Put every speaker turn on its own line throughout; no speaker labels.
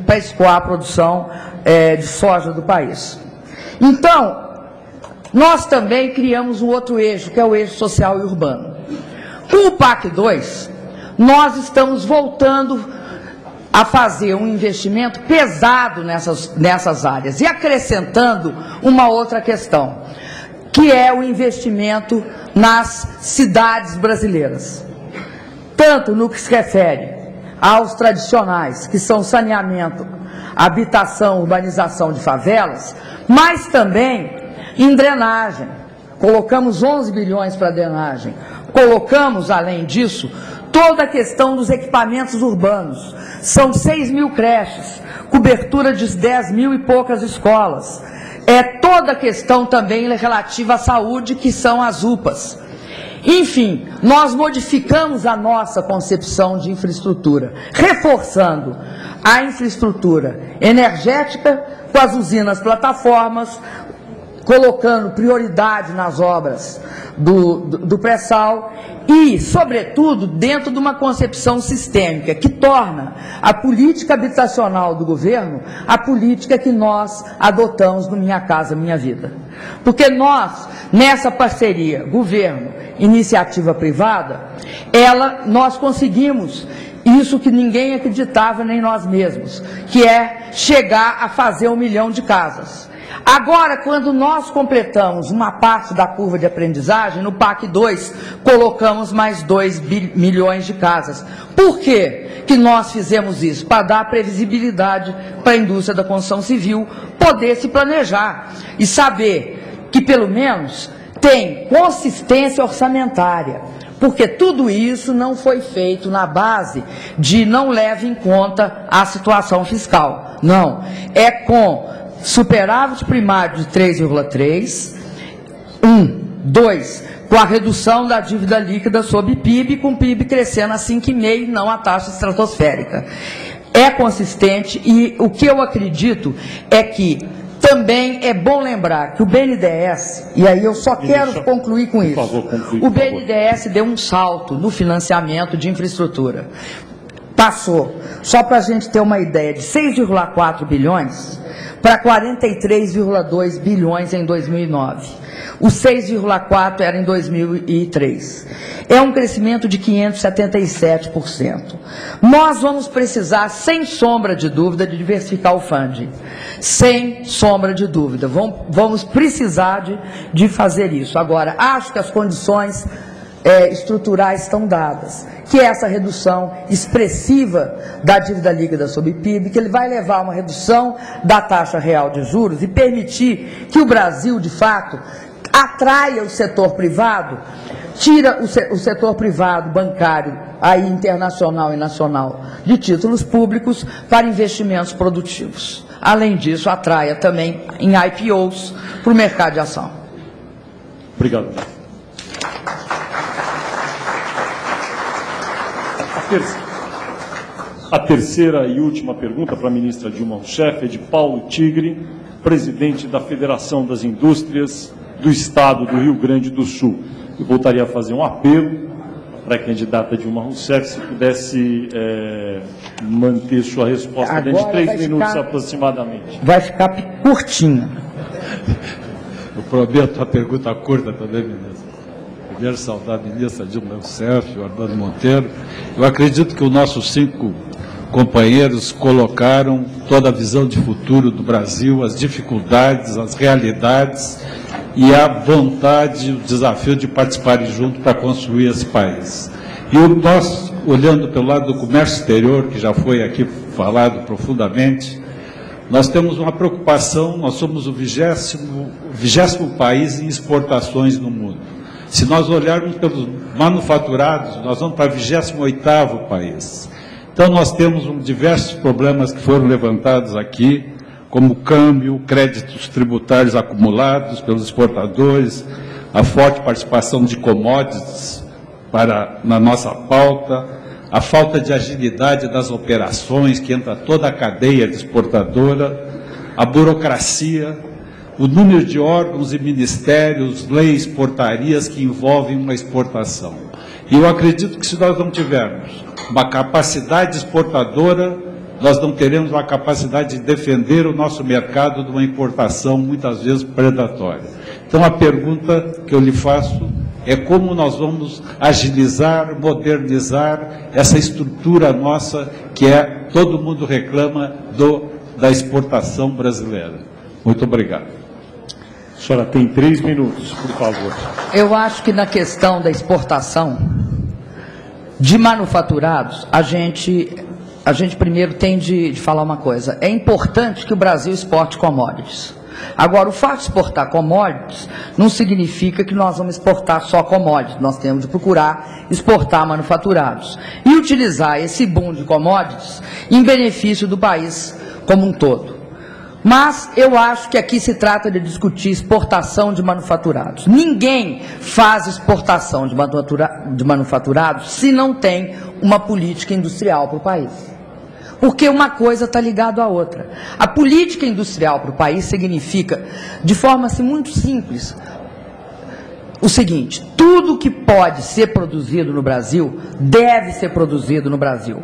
para escoar a produção de soja do país. Então, nós também criamos um outro eixo, que é o eixo social e urbano. Com o PAC 2, nós estamos voltando a fazer um investimento pesado nessas áreas e acrescentando uma outra questão, que é o investimento nas cidades brasileiras. Tanto no que se refere aos tradicionais, que são saneamento, habitação, urbanização de favelas, mas também em drenagem. Colocamos 11 bilhões para drenagem. Colocamos, além disso, toda a questão dos equipamentos urbanos. São 6 mil creches, cobertura de 10 mil e poucas escolas. É toda a questão também relativa à saúde, que são as UPAs. Enfim, nós modificamos a nossa concepção de infraestrutura, reforçando a infraestrutura energética com as usinas plataformas, colocando prioridade nas obras do pré-sal e, sobretudo, dentro de uma concepção sistêmica que torna a política habitacional do governo a política que nós adotamos no Minha Casa Minha Vida. Porque nós, nessa parceria governo-iniciativa privada, nós conseguimos isso que ninguém acreditava, nem nós mesmos, que é chegar a fazer 1 milhão de casas. Agora, quando nós completamos uma parte da curva de aprendizagem, no PAC 2, colocamos mais 2 milhões de casas. Por quê que nós fizemos isso? Para dar previsibilidade para a indústria da construção civil poder se planejar e saber que, pelo menos, tem consistência orçamentária. Porque tudo isso não foi feito na base de não leve em conta a situação fiscal. Não, é com superávit primário de 3,3, 2, com a redução da dívida líquida sobre PIB, com o PIB crescendo a 5,5, não a taxa estratosférica. É consistente e o que eu acredito é que também é bom lembrar que o BNDES, e aí eu só quero concluir com isso, o BNDES deu um salto no financiamento de infraestrutura. Passou, só para a gente ter uma ideia, de 6,4 bilhões para 43,2 bilhões em 2009. O 6,4 era em 2003. É um crescimento de 577%. Nós vamos precisar, sem sombra de dúvida, de diversificar o funding. Sem sombra de dúvida. Vamos precisar de fazer isso. Agora, acho que as condições estruturais estão dadas, que é essa redução expressiva da dívida líquida sobre PIB, que ele vai levar a uma redução da taxa real de juros e permitir que o Brasil, de fato, atraia o setor privado, tira o setor privado bancário, aí internacional e nacional, de títulos públicos para investimentos produtivos. Além disso, atraia também em IPOs para o mercado de ação.
Obrigado. A terceira e última pergunta para a ministra Dilma Rousseff é de Paulo Tigre, presidente da Federação das Indústrias do Estado do Rio Grande do Sul. Eu voltaria a fazer um apelo para a candidata Dilma Rousseff, se pudesse manter sua resposta
agora
dentro de 3 minutos aproximadamente.
Vai ficar curtinha.
Eu prometo a pergunta curta também, ministra. Primeiro, saudar a ministra Dilma Rousseff, o Armando Monteiro. Eu acredito que os nossos 5 companheiros colocaram toda a visão de futuro do Brasil, as dificuldades, as realidades e a vontade, o desafio de participarem junto para construir esse país. E nós, olhando pelo lado do comércio exterior, que já foi aqui falado profundamente, nós temos uma preocupação, nós somos o 20º país em exportações no mundo. Se nós olharmos pelos manufaturados, nós vamos para o 28º país. Então, nós temos diversos problemas que foram levantados aqui, como câmbio, créditos tributários acumulados pelos exportadores, a forte participação de commodities na nossa pauta, a falta de agilidade das operações, que entra toda a cadeia de exportadora, a burocracia, o número de órgãos e ministérios, leis, portarias que envolvem uma exportação. E eu acredito que se nós não tivermos uma capacidade exportadora nós não teremos a capacidade de defender o nosso mercado de uma importação muitas vezes predatória. Então a pergunta que eu lhe faço é como nós vamos agilizar, modernizar essa estrutura nossa que todo mundo reclama da exportação brasileira. Muito obrigado.
A senhora tem 3 minutos, por favor.
Eu acho que na questão da exportação de manufaturados, a gente primeiro tem de falar uma coisa. É importante que o Brasil exporte commodities. Agora, o fato de exportar commodities não significa que nós vamos exportar só commodities. Nós temos de procurar exportar manufaturados e utilizar esse boom de commodities em benefício do país como um todo. Mas eu acho que aqui se trata de discutir exportação de manufaturados. Ninguém faz exportação de manufaturados se não tem uma política industrial para o país. Porque uma coisa está ligada à outra. A política industrial para o país significa, de forma assim, muito simples, o seguinte: tudo que pode ser produzido no Brasil deve ser produzido no Brasil.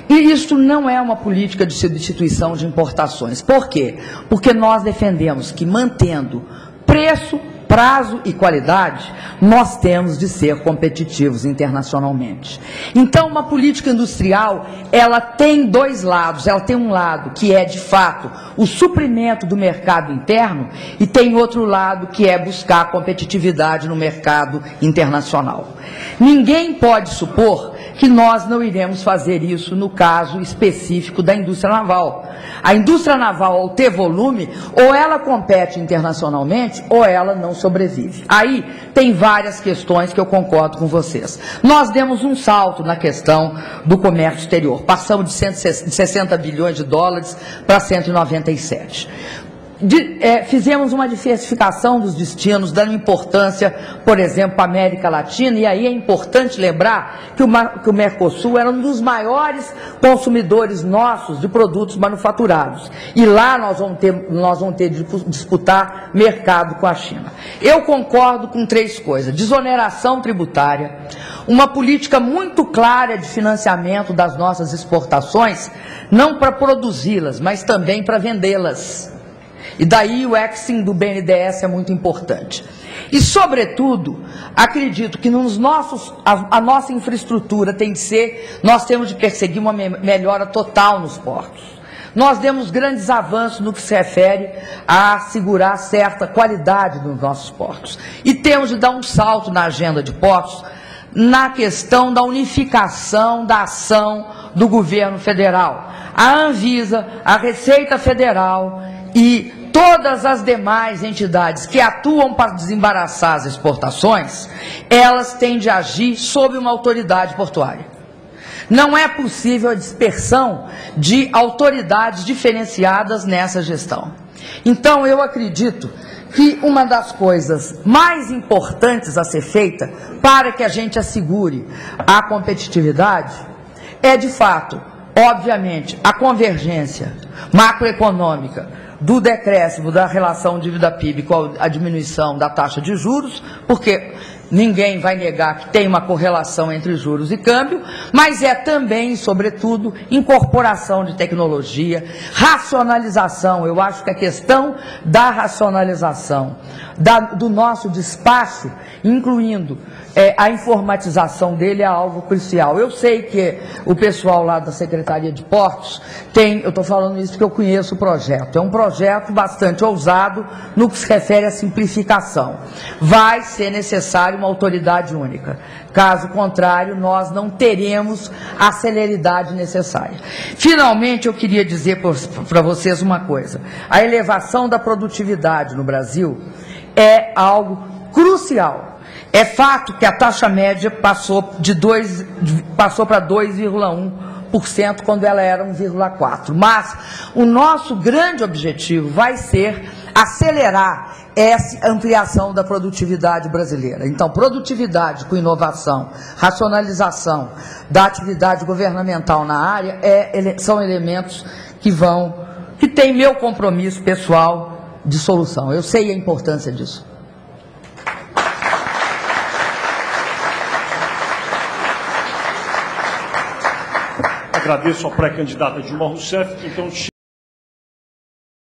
E isso não é uma política de substituição de importações. Por quê? Porque nós defendemos que, mantendo preço, prazo e qualidade, nós temos de ser competitivos internacionalmente. Então, uma política industrial, ela tem dois lados. Ela tem um lado que é, de fato, o suprimento do mercado interno e tem outro lado que é buscar competitividade no mercado internacional. Ninguém pode supor que nós não iremos fazer isso no caso específico da indústria naval. A indústria naval, ao ter volume, ou ela compete internacionalmente, ou ela não sobrevive. Aí tem várias questões que eu concordo com vocês. Nós demos um salto na questão do comércio exterior. Passamos de 160 bilhões de dólares para 197. Fizemos uma diversificação dos destinos, dando importância, por exemplo, para a América Latina, e aí é importante lembrar que o Mercosul era um dos maiores consumidores nossos de produtos manufaturados, e lá nós vamos ter de disputar mercado com a China. Eu concordo com 3 coisas: desoneração tributária, uma política muito clara de financiamento das nossas exportações, não para produzi-las, mas também para vendê-las. E daí o exim do BNDES é muito importante. E, sobretudo, acredito que a nossa infraestrutura tem de ser, nós temos de perseguir uma melhora total nos portos. Nós demos grandes avanços no que se refere a assegurar certa qualidade nos nossos portos. E temos de dar um salto na agenda de portos na questão da unificação da ação do governo federal. A Anvisa, a Receita Federal e todas as demais entidades que atuam para desembaraçar as exportações, elas têm de agir sob uma autoridade portuária. Não é possível a dispersão de autoridades diferenciadas nessa gestão. Então, eu acredito que uma das coisas mais importantes a ser feita para que a gente assegure a competitividade é, de fato, obviamente, a convergência macroeconômica do decréscimo da relação dívida-PIB com a diminuição da taxa de juros, porque ninguém vai negar que tem uma correlação entre juros e câmbio, mas é também, sobretudo, incorporação de tecnologia, racionalização. Eu acho que a questão da racionalização do nosso despacho, incluindo a informatização dele, é algo crucial. Eu sei que o pessoal lá da Secretaria de Portos eu estou falando isso porque eu conheço o projeto, é um projeto bastante ousado no que se refere à simplificação. Vai ser necessário uma autoridade única. Caso contrário, nós não teremos a celeridade necessária. Finalmente, eu queria dizer para vocês uma coisa. A elevação da produtividade no Brasil é algo crucial. É fato que a taxa média passou para 2,1% quando ela era 1,4%. Mas o nosso grande objetivo vai ser acelerar essa ampliação da produtividade brasileira. Então, produtividade com inovação, racionalização da atividade governamental na área são elementos que têm meu compromisso pessoal de solução. Eu sei a importância disso.
Agradeço à pré-candidata Dilma Rousseff, que então